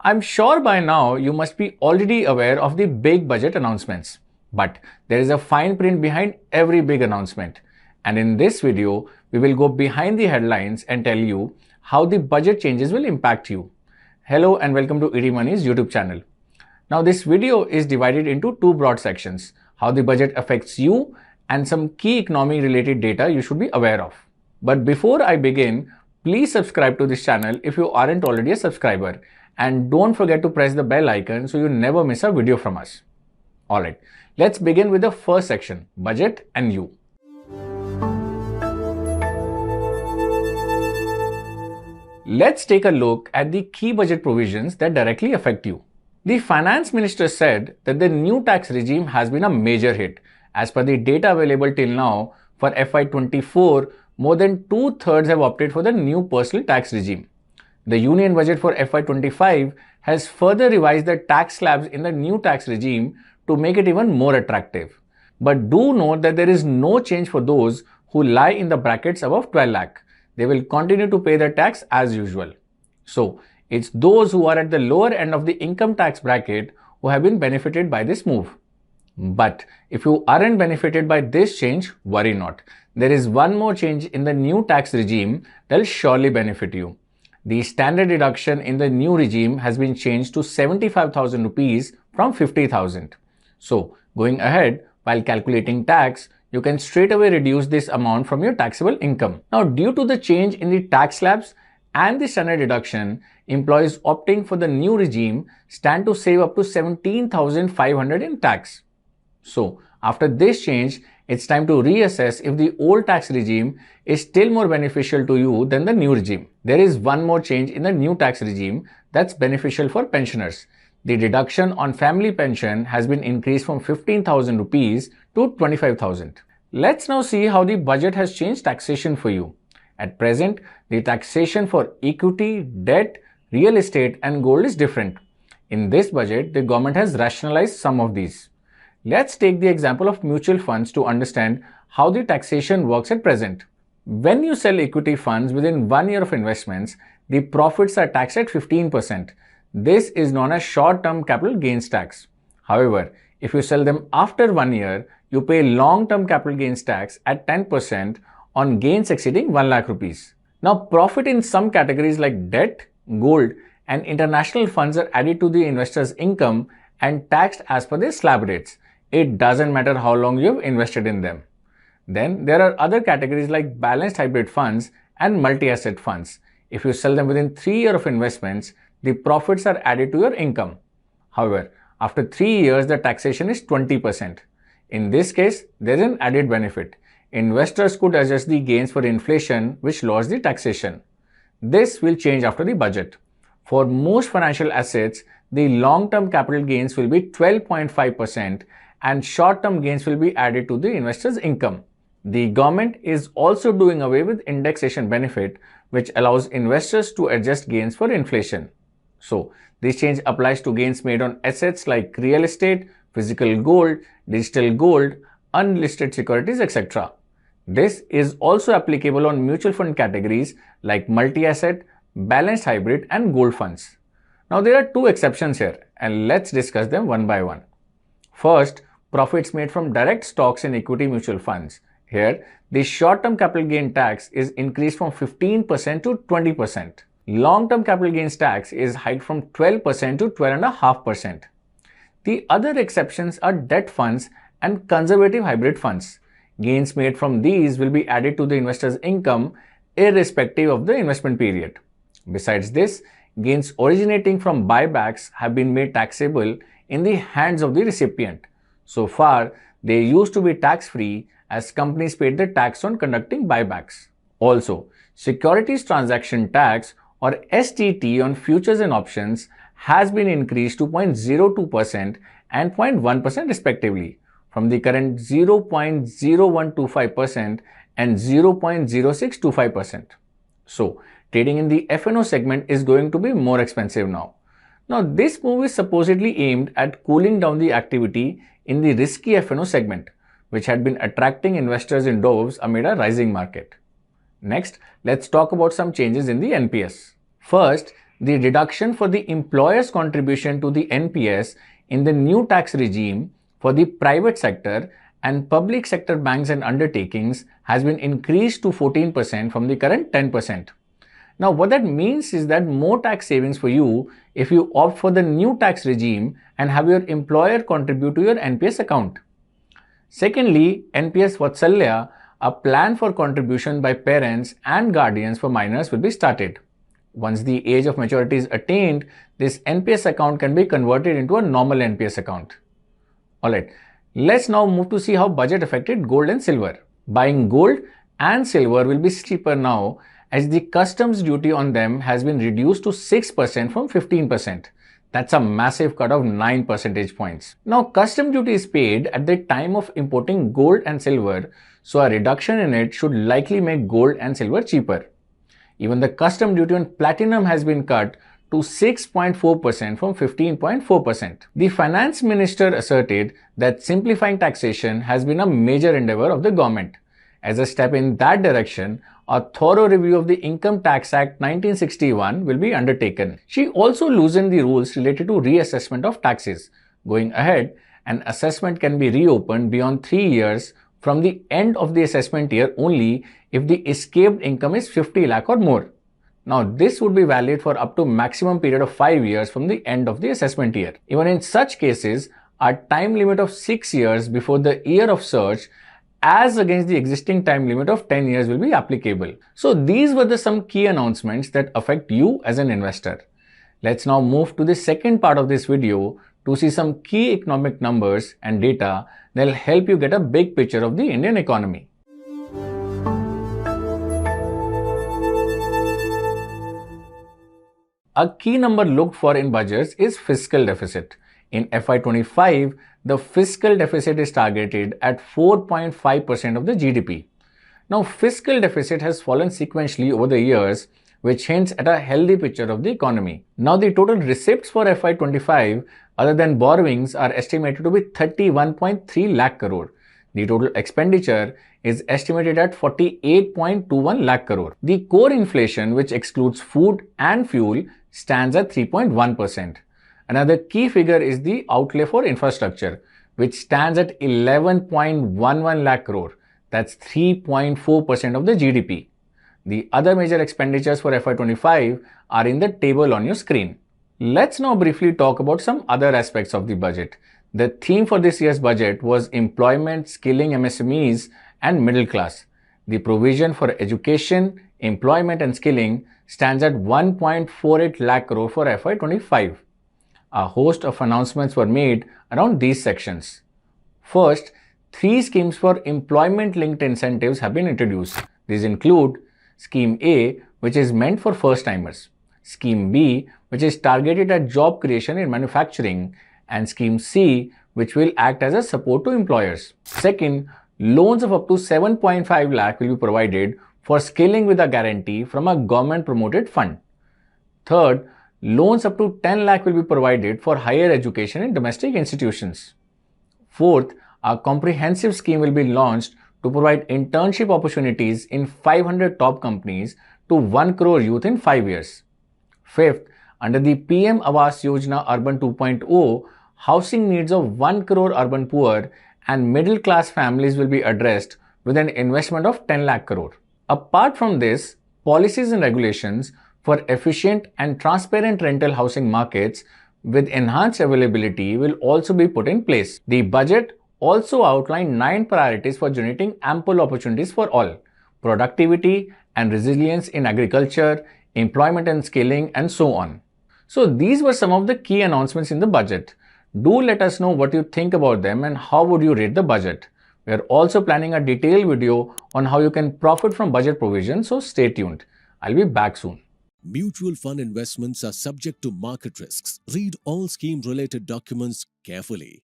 I'm sure by now you must be already aware of the big budget announcements. But there is a fine print behind every big announcement. And in this video, we will go behind the headlines and tell you how the budget changes will impact you. Hello and welcome to ED Money's YouTube channel. Now this video is divided into two broad sections: how the budget affects you and some key economy related data you should be aware of. But before I begin, please subscribe to this channel if you aren't already a subscriber. And don't forget to press the bell icon so you never miss a video from us. Alright, let's begin with the first section, budget and you. Let's take a look at the key budget provisions that directly affect you. The finance minister said that the new tax regime has been a major hit. As per the data available till now, for FY24, more than 2/3 have opted for the new personal tax regime. The union budget for FY25 has further revised the tax slabs in the new tax regime to make it even more attractive. But do note that there is no change for those who lie in the brackets above 12 lakh. They will continue to pay their tax as usual. So, it's those who are at the lower end of the income tax bracket who have been benefited by this move. But if you aren't benefited by this change, worry not. There is one more change in the new tax regime that will surely benefit you. The standard deduction in the new regime has been changed to 75,000 rupees from 50,000. So, going ahead, while calculating tax, you can straight away reduce this amount from your taxable income. Now, due to the change in the tax slabs and the standard deduction, employees opting for the new regime stand to save up to 17,500 in tax. So, after this change, it's time to reassess if the old tax regime is still more beneficial to you than the new regime. There is one more change in the new tax regime that's beneficial for pensioners. The deduction on family pension has been increased from 15,000 rupees to 25,000. Let's now see how the budget has changed taxation for you. At present, the taxation for equity, debt, real estate and gold is different. In this budget, the government has rationalized some of these. Let's take the example of mutual funds to understand how the taxation works at present. When you sell equity funds within 1 year of investments, the profits are taxed at 15%. This is known as short-term capital gains tax. However, if you sell them after 1 year, you pay long-term capital gains tax at 10% on gains exceeding 1 lakh rupees. Now, profit in some categories like debt, gold, and international funds are added to the investor's income and taxed as per their slab rates. It doesn't matter how long you have invested in them. Then there are other categories like balanced hybrid funds and multi-asset funds. If you sell them within 3 years of investments, the profits are added to your income. However, after 3 years, the taxation is 20%. In this case, there is an added benefit. Investors could adjust the gains for inflation, which lowers the taxation. This will change after the budget. For most financial assets, the long-term capital gains will be 12.5%. and short-term gains will be added to the investor's income. The government is also doing away with indexation benefit, which allows investors to adjust gains for inflation. So, this change applies to gains made on assets like real estate, physical gold, digital gold, unlisted securities, etc. This is also applicable on mutual fund categories like multi-asset, balanced hybrid and gold funds. Now, there are two exceptions here and let's discuss them one by one. First, profits made from direct stocks and equity mutual funds. Here, the short-term capital gain tax is increased from 15% to 20%. Long-term capital gains tax is hiked from 12% to 12.5%. The other exceptions are debt funds and conservative hybrid funds. Gains made from these will be added to the investor's income irrespective of the investment period. Besides this, gains originating from buybacks have been made taxable in the hands of the recipient. So far, they used to be tax-free as companies paid the tax on conducting buybacks. Also, securities transaction tax or STT on futures and options has been increased to 0.02% and 0.1% respectively from the current 0.0125% and 0.0625%. So, trading in the F&O segment is going to be more expensive now. Now, this move is supposedly aimed at cooling down the activity in the risky F&O segment, which had been attracting investors in droves amid a rising market. Next, let's talk about some changes in the NPS. First, the deduction for the employer's contribution to the NPS in the new tax regime for the private sector and public sector banks and undertakings has been increased to 14% from the current 10%. Now, what that means is that more tax savings for you if you opt for the new tax regime and have your employer contribute to your NPS account. Secondly, NPS Vatsalya, a plan for contribution by parents and guardians for minors, will be started. Once the age of maturity is attained, this NPS account can be converted into a normal NPS account. Alright, let's now move to see how budget affected gold and silver. Buying gold and silver will be cheaper now as the customs duty on them has been reduced to 6% from 15%. That's a massive cut of 9 percentage points. Now, custom duty is paid at the time of importing gold and silver, so a reduction in it should likely make gold and silver cheaper. Even the custom duty on platinum has been cut to 6.4% from 15.4%. The finance minister asserted that simplifying taxation has been a major endeavor of the government. As a step in that direction, a thorough review of the Income Tax Act 1961 will be undertaken. She also loosened the rules related to reassessment of taxes. Going ahead, an assessment can be reopened beyond 3 years from the end of the assessment year only if the escaped income is 50 lakh or more. Now, this would be valid for up to maximum period of 5 years from the end of the assessment year. Even in such cases, a time limit of 6 years before the year of search as against the existing time limit of 10 years will be applicable. So these were some key announcements that affect you as an investor. Let's now move to the second part of this video to see some key economic numbers and data that will help you get a big picture of the Indian economy. A key number looked for in budgets is fiscal deficit. In FY25, the fiscal deficit is targeted at 4.5% of the GDP. Now, fiscal deficit has fallen sequentially over the years, which hints at a healthy picture of the economy. Now, the total receipts for FY25, other than borrowings, are estimated to be 31.3 lakh crore. The total expenditure is estimated at 48.21 lakh crore. The core inflation, which excludes food and fuel, stands at 3.1%. Another key figure is the outlay for infrastructure, which stands at 11.11 lakh crore. That's 3.4% of the GDP. The other major expenditures for FY25 are in the table on your screen. Let's now briefly talk about some other aspects of the budget. The theme for this year's budget was employment, skilling MSMEs, and middle class. The provision for education, employment, and skilling stands at 1.48 lakh crore for FY25. A host of announcements were made around these sections. First, 3 schemes for employment-linked incentives have been introduced. These include Scheme A, which is meant for first-timers, Scheme B, which is targeted at job creation in manufacturing, and Scheme C, which will act as a support to employers. Second, loans of up to 7.5 lakh will be provided for skilling with a guarantee from a government-promoted fund. Third, loans up to 10 lakh will be provided for higher education in domestic institutions. Fourth, a comprehensive scheme will be launched to provide internship opportunities in 500 top companies to 1 crore youth in 5 years. Fifth, under the PM Awas Yojana Urban 2.0, housing needs of 1 crore urban poor and middle class families will be addressed with an investment of 10 lakh crore. Apart from this, policies and regulations for efficient and transparent rental housing markets with enhanced availability will also be put in place. The budget also outlined 9 priorities for generating ample opportunities for all: productivity and resilience in agriculture, employment and scaling, and so on. So these were some of the key announcements in the budget. Do let us know what you think about them and how would you rate the budget. We are also planning a detailed video on how you can profit from budget provisions, so stay tuned. I'll be back soon. Mutual fund investments are subject to market risks. Read all scheme-related documents carefully.